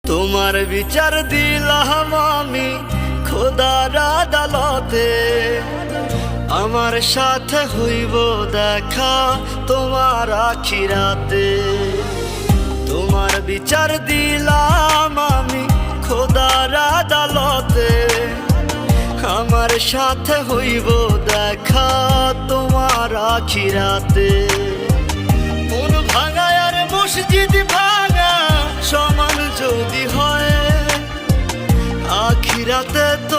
তোমার বিচার দিলাম আমি খোদার আদালতে, আমার সাথে হইব দেখা তোমার আখিরাতে। তোমার বিচার দিলাম আমি খোদার আদালতে, আমার সাথে হইব দেখা তোমার আখিরাতে। মন ভাঙা আর মসজিদ ভাঙা সমান যদি হয়, আখিরাতে তো